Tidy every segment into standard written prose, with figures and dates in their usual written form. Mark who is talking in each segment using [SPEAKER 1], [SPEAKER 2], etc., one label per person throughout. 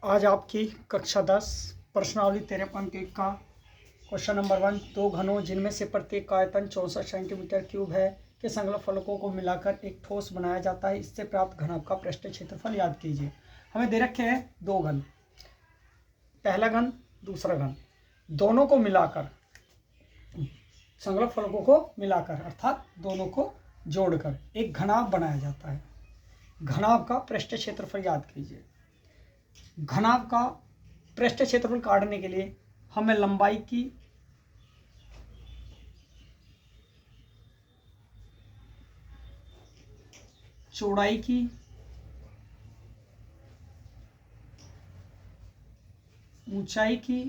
[SPEAKER 1] आज आपकी कक्षा 10 प्रश्नावली 13.1 का क्वेश्चन नंबर 1। दो घनों जिनमें से प्रत्येक का आयतन 64 सेंटीमीटर क्यूब है के संलग्न फलकों को मिलाकर एक ठोस बनाया जाता है। इससे प्राप्त घनत्व का पृष्ठीय क्षेत्रफल याद कीजिए। हमें दे रखे हैं दो घन, पहला घन दूसरा घन, दोनों को मिलाकर संलग्न फलकों को मिलाकर अर्थात दोनों को जोड़कर एक घनाभ बनाया जाता है। घनाभ का पृष्ठीय क्षेत्रफल याद कीजिए। घनाभ का पृष्ठीय क्षेत्रफल काटने के लिए हमें लंबाई की चौड़ाई की ऊंचाई की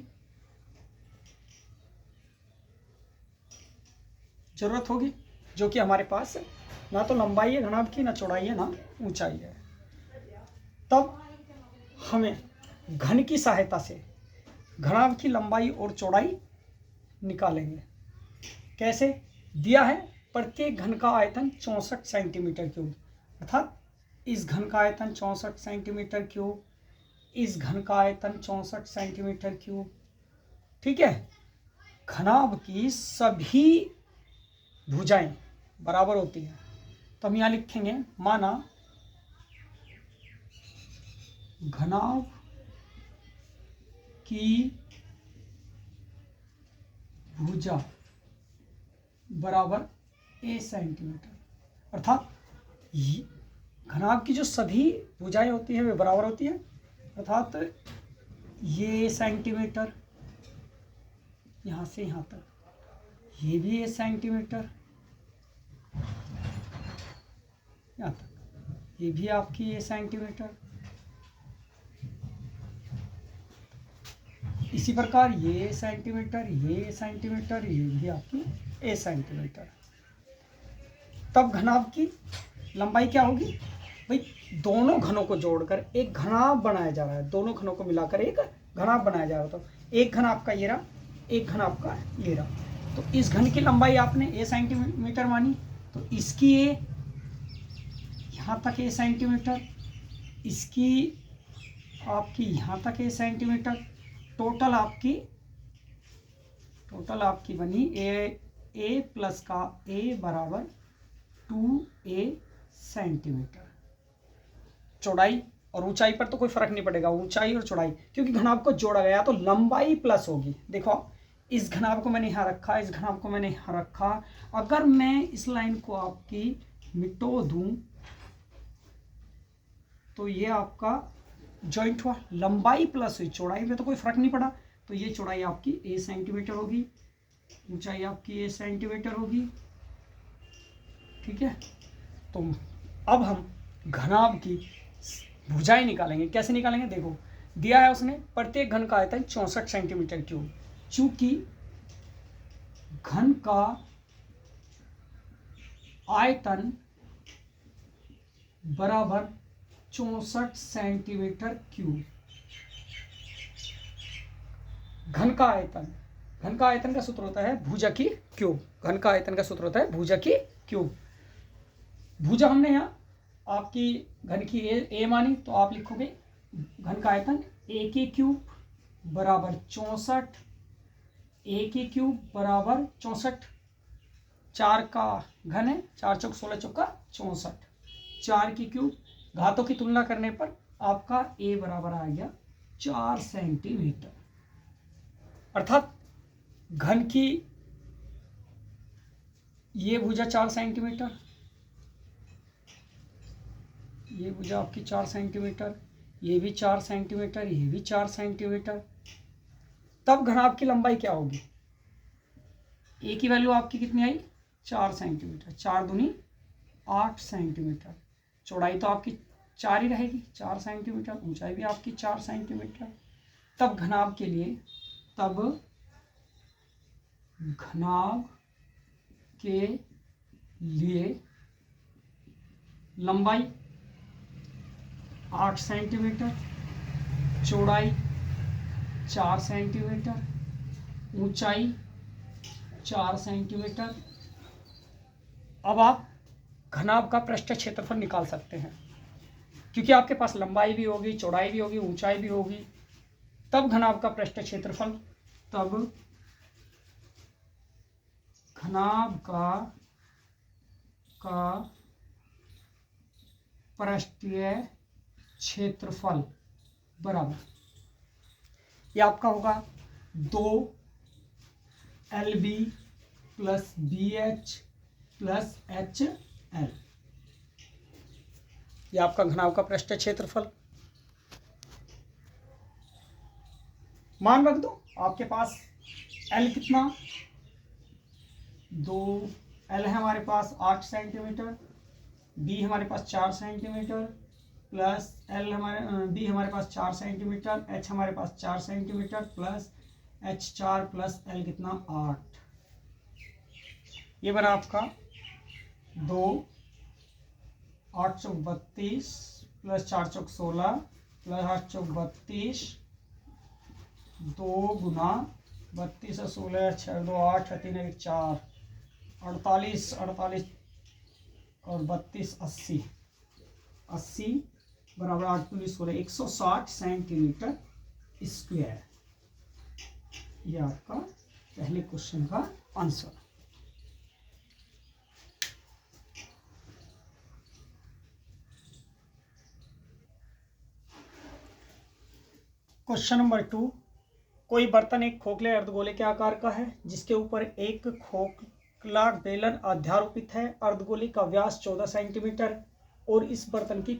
[SPEAKER 1] जरूरत होगी, जो कि हमारे पास ना तो लंबाई है घनाभ की, ना चौड़ाई है, ना ऊंचाई है। तब हमें घन की सहायता से घनाभ की लंबाई और चौड़ाई निकालेंगे। कैसे? दिया है प्रत्येक घन का आयतन 64 सेंटीमीटर क्यूब, अर्थात इस घन का आयतन 64 सेंटीमीटर क्यूब, इस घन का आयतन 64 सेंटीमीटर क्यूब। ठीक है। घनाभ की सभी भुजाएं बराबर होती हैं, तो हम यहाँ लिखेंगे माना घनाभ की भुजा बराबर a सेंटीमीटर, अर्थात घनाभ की जो सभी भुजाएं होती है वे बराबर होती है, अर्थात ये सेंटीमीटर यहाँ से यहाँ तक, ये भी a सेंटीमीटर यहाँ तक, ये भी आपकी a सेंटीमीटर, इसी प्रकार ये सेंटीमीटर, ये सेंटीमीटर, ये भी आपकी a सेंटीमीटर। तब घनाभ की लंबाई क्या होगी भाई? दोनों घनों को जोड़कर एक घनाभ बनाया जा रहा है, दोनों घनों को मिलाकर एक घनाभ बनाया जा रहा है। तो एक घन आपका ये रहा, एक घन आपका ये रहा। तो इस घन की लंबाई आपने a सेंटीमीटर मानी, तो इसकी a यहाँ तक a सेंटीमीटर, इसकी आपकी यहाँ तक a सेंटीमीटर, टोटल आपकी बनी a प्लस का a बराबर 2a सेंटीमीटर। चौड़ाई और ऊंचाई पर तो कोई फर्क नहीं पड़ेगा, ऊंचाई और चौड़ाई, क्योंकि घनाभ को जोड़ा गया तो लंबाई प्लस होगी। देखो इस घनाभ को मैंने यहाँ रखा, इस घनाभ को मैंने यहाँ रखा। अगर मैं इस लाइन को आपकी मिटो दूं तो ये आपका जॉइंट हुआ, लंबाई प्लस हुई, चौड़ाई में तो कोई फर्क नहीं पड़ा। तो ये चौड़ाई आपकी a सेंटीमीटर होगी, ऊंचाई आपकी a सेंटीमीटर होगी। ठीक है। तो अब हम घनाभ की भुजाएं निकालेंगे। कैसे निकालेंगे? देखो दिया है उसने प्रत्येक घन का आयतन 64 सेंटीमीटर क्यूब। चूंकि घन का आयतन बराबर 64 सेंटीमीटर क्यूब, घन का आयतन का सूत्र होता है भुजा की क्यूब। घन का आयतन का सूत्र होता है भुजा की क्यूब। भुजा हमने यहाँ आपकी घन की ए मानी, तो आप लिखोगे घन का आयतन a की क्यूब बराबर 64, a की क्यूब बराबर 64, 4 का घन है, 4 चौक 16 चौका 64, 4 की क्यूब, घातों की तुलना करने पर आपका a बराबर आ गया 4 सेंटीमीटर। अर्थात घन की ये भुजा 4 सेंटीमीटर, ये भुजा आपकी 4 सेंटीमीटर, ये भी 4 सेंटीमीटर, ये भी 4 सेंटीमीटर। तब घनाभ की लंबाई क्या होगी? a की वैल्यू आपकी कितनी आई? 4 सेंटीमीटर, 4 दूनी 8 सेंटीमीटर। चौड़ाई तो आपकी 4 ही रहेगी, 4 सेंटीमीटर, ऊंचाई भी आपकी 4 सेंटीमीटर। तब घनाभ के लिए, तब घनाभ के लिए लंबाई 8 सेंटीमीटर, चौड़ाई 4 सेंटीमीटर, ऊंचाई 4 सेंटीमीटर। अब आप घनाभ का पृष्ठीय क्षेत्रफल निकाल सकते हैं। क्योंकि आपके पास लंबाई भी होगी, चौड़ाई भी होगी, ऊंचाई भी होगी, तब घनाभ का पृष्ठ क्षेत्रफल, तब घनाभ का पृष्ठीय क्षेत्रफल बराबर, ये आपका होगा 2 LB plus BH plus HL, ये आपका घनाभ का पृष्ठीय क्षेत्रफल। मान रख दो आपके पास L कितना, 2L है हमारे पास 8 सेंटीमीटर, B हमारे पास 4 सेंटीमीटर प्लस B हमारे पास 4 सेंटीमीटर, H हमारे पास 4 centimetre plus H 4 plus L कितना 8, ये बना आपका 2 8 चौक 32 प्लस 4 चौक 16 प्लस 8 चौक 32, 2 गुना 32 और 16 6 2 8 3 1 4 48 48 और 32 80 80 बराबर 8 दूनी 16 160 सेंटीमीटर स्क्वायर, ये आपका पहले क्वेश्चन का आंसर। क्वेश्चन नंबर 2, कोई बर्तन एक खोखले अर्धगोले के आकार का है जिसके ऊपर एक खोखला बेलन अध्यारोपित है। अर्धगोले का व्यास 14 सेंटीमीटर और इस बर्तन की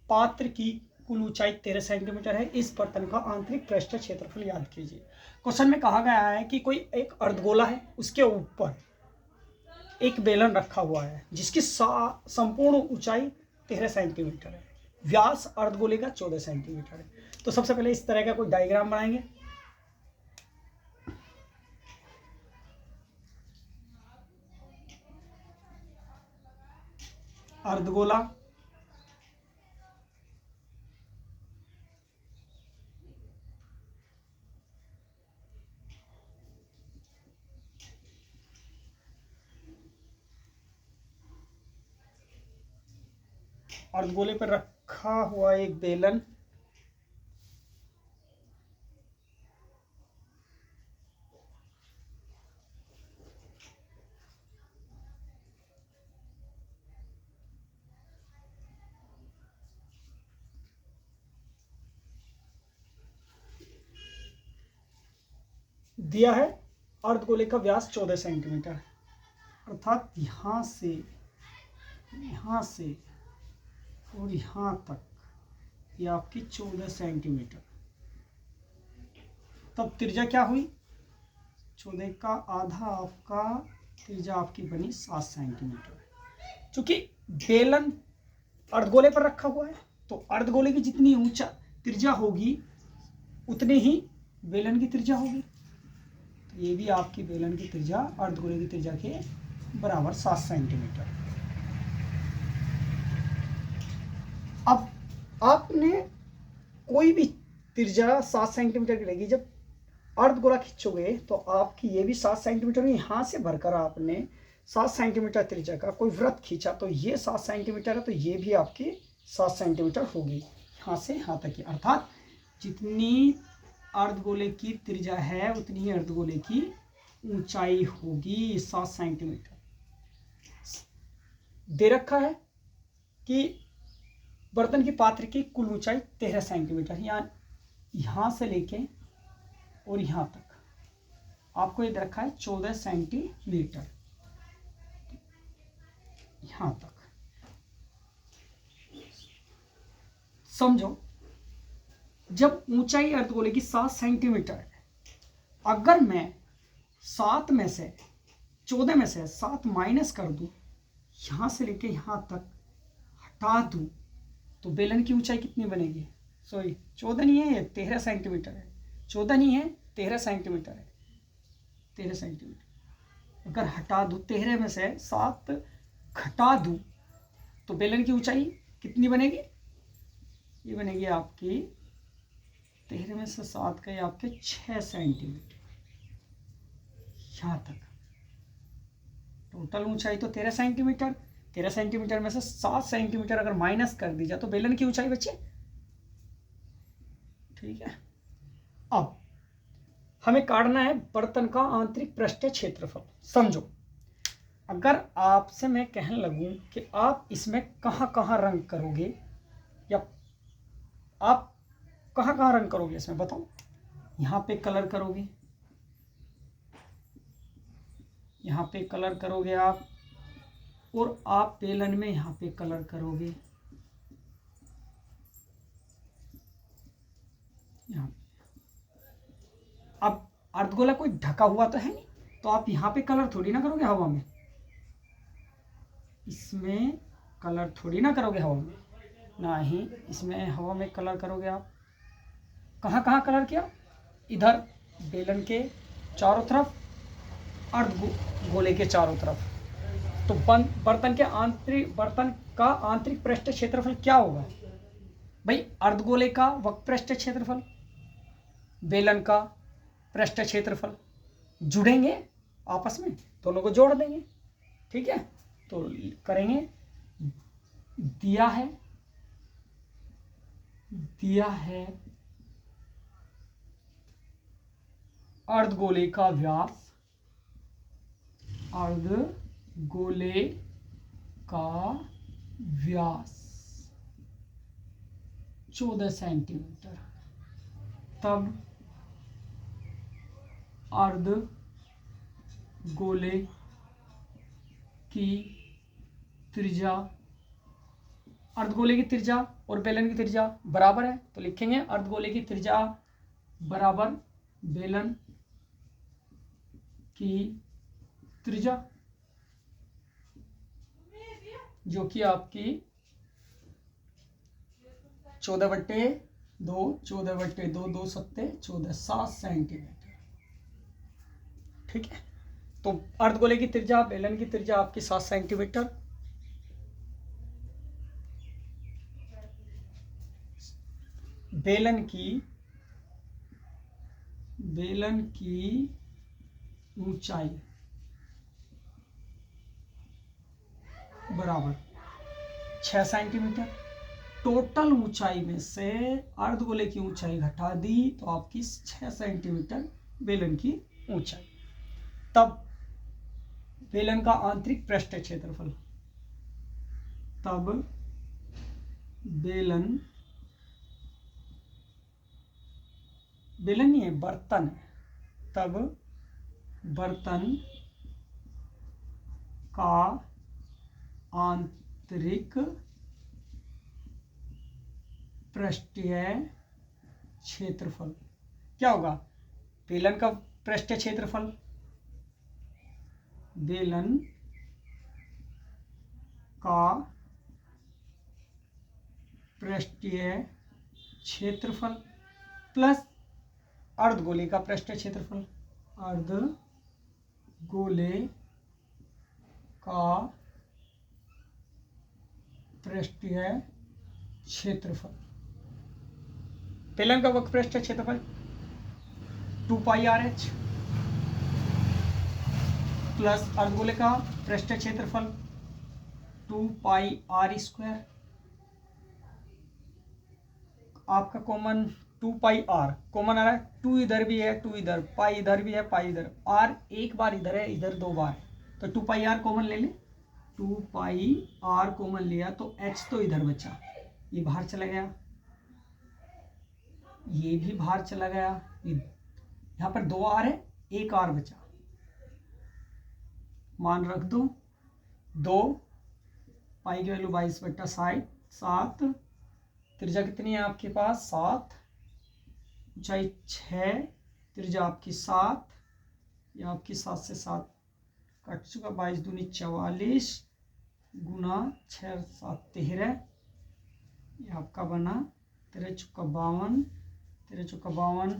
[SPEAKER 1] पात्र की कुल ऊंचाई 13 सेंटीमीटर है। इस बर्तन का आंतरिक पृष्ठ क्षेत्रफल याद कीजिए। क्वेश्चन में कहा गया है कि कोई एक अर्धगोला है, उसके ऊपर एक बेलन रखा हुआ है जिसकी संपूर्ण ऊंचाई 13 सेंटीमीटर है, व्यास अर्धगोले का 14 सेंटीमीटर है। तो सबसे पहले इस तरह का कोई डायग्राम बनाएंगे। अर्धगोला, अर्धगोले पर रखा हुआ एक बेलन, दिया है अर्धगोले का व्यास 14 सेंटीमीटर, अर्थात यहां से और यहां तक ये आपकी 14 सेंटीमीटर। तब त्रिज्या क्या हुई, 14 का आधा आपका त्रिज्या आपकी बनी 7 सेंटीमीटर। चूंकि बेलन अर्धगोले पर रखा हुआ है तो अर्धगोले की जितनी ऊंचा त्रिज्या होगी उतनी ही बेलन की त्रिज्या होगी। तो ये भी आपकी बेलन की त्रिज्या अर्धगोले की त्रिज्या के बराबर 7 सेंटीमीटर। अब आपने कोई भी त्रिज्या 7 सेंटीमीटर की रहेगी, जब अर्धगोला खींचोगे तो आपकी ये भी 7 सेंटीमीटर, यहाँ से भरकर आपने 7 सेंटीमीटर त्रिज्या का कोई वृत्त खींचा तो ये 7 सेंटीमीटर है, तो ये भी आपकी 7 सेंटीमीटर होगी यहाँ से यहाँ तक की। अर्थात जितनी अर्धगोले की त्रिज्या है उतनी ही अर्धगोले की ऊंचाई होगी 7 सेंटीमीटर। दे रखा है कि बर्तन की पात्र की कुल ऊंचाई 13 सेंटीमीटर, यहाँ से लेके और यहाँ तक आपको ये दे रखा है 14 सेंटीमीटर यहाँ तक। समझो, जब ऊंचाई अर्धगोले की 7 सेंटीमीटर है, अगर मैं 7 में से 14 में से 7 माइनस कर दूं, यहां से लेके यहां तक हटा दूं, तो बेलन की ऊंचाई कितनी बनेगी, सॉरी 14 नहीं है, ये 13 सेंटीमीटर है, 14 नहीं है 13 सेंटीमीटर है, 13 सेंटीमीटर। अगर हटा दूं 13 में से 7 घटा दूं तो बेलन की ऊंचाई कितनी बनेगी, ये बनेगी आपकी 13 में से 7 का ये आपके 6 सेंटीमीटर यहाँ तक। टोटल ऊंचाई तो 13 सेंटीमीटर, 13 सेंटीमीटर में से 7 सेंटीमीटर अगर माइनस कर दी जाए तो बेलन की ऊंचाई बचे। ठीक है, अब हमें काटना है बर्तन का आंतरिक पृष्ठीय क्षेत्रफल। समझो, अगर आपसे मैं कहने लगूं कि आप इसमें कहां कहां रंग करोगे, या आप कहां कहां रंग करोगे इसमें बताओ। यहां पे कलर करोगे, यहां पे कलर करोगे आप, और आप बेलन में यहां पे कलर करोगे, यहां। अब अर्धगोला कोई ढका हुआ तो है नहीं, तो आप यहां पे कलर थोड़ी ना करोगे हवा में, इसमें कलर थोड़ी ना करोगे हवा में, ना ही इसमें हवा में कलर करोगे आप। कहां कहां कलर किया, इधर बेलन के चारों तरफ, अर्धगोले के चारों तरफ। तो बर्तन का आंतरिक पृष्ठीय क्षेत्रफल क्या होगा भाई, अर्धगोले का वक्र पृष्ठीय क्षेत्रफल, बेलन का पृष्ठीय क्षेत्रफल, जुड़ेंगे आपस में, दोनों को जोड़ देंगे। ठीक है, तो करेंगे, दिया है अर्धगोले का व्यास, अर्धगोले का व्यास 14 सेंटीमीटर, तब अर्धगोले की त्रिज्या, अर्धगोले की त्रिज्या और बेलन की त्रिज्या बराबर है, तो लिखेंगे अर्धगोले की त्रिज्या बराबर बेलन की त्रिज्या, जो कि आपकी 14/2, 14/2, 2 सत्ते 14, 7 सेंटीमीटर। ठीक है, तो अर्धगोले की त्रिज्या, बेलन की त्रिज्या आपकी 7 सेंटीमीटर, बेलन की ऊंचाई बराबर 6 सेंटीमीटर। टोटल ऊंचाई में से अर्धगोले की ऊंचाई घटा दी तो आपकी 6 सेंटीमीटर बेलन की ऊंचाई। तब बेलन का आंतरिक पृष्ठीय क्षेत्रफल, तब बेलन नहीं है, बर्तन है, तब बर्तन का आंतरिक पृष्ठीय क्षेत्रफल क्या होगा, बेलन का पृष्ठीय क्षेत्रफल, बेलन का पृष्ठीय क्षेत्रफल प्लस अर्धगोले का पृष्ठीय क्षेत्रफल, अर्धगोले का पृष्ठीय क्षेत्रफल, बेलन का वक्र पृष्ठीय क्षेत्रफल 2πRh प्लस अर्धगोले का पृष्ठीय क्षेत्रफल 2πr²। आपका कॉमन 2πr कॉमन आ रहा है, 2 इधर भी है, 2 इधर, पाई इधर भी है, पाई इधर, r एक बार इधर है, इधर 2 बार है, तो 2πr कॉमन ले ले, 2πr कॉमन लिया तो h तो इधर बचा, ये बाहर चला गया, ये भी बाहर चला गया, यहाँ पर 2r है, एक r बचा, मान रख दो 2, पाई की वैल्यू 22/7, त्रिज्या कितनी है आपके पास 7, ऊंचाई 6, त्रिज्या आपकी 7, ये आपकी 7 से 7 कट चुका, 22 दूनी 44 गुना 6 7 13, ये आपका बना 13 चौका 52, 13 चौका 52,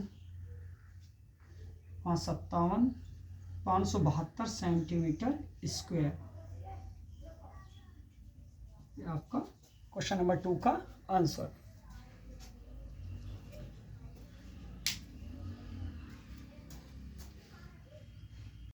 [SPEAKER 1] 5 57, 572 सेंटीमीटर स्क्वायर। ये आपका क्वेश्चन नंबर 2 का आंसर।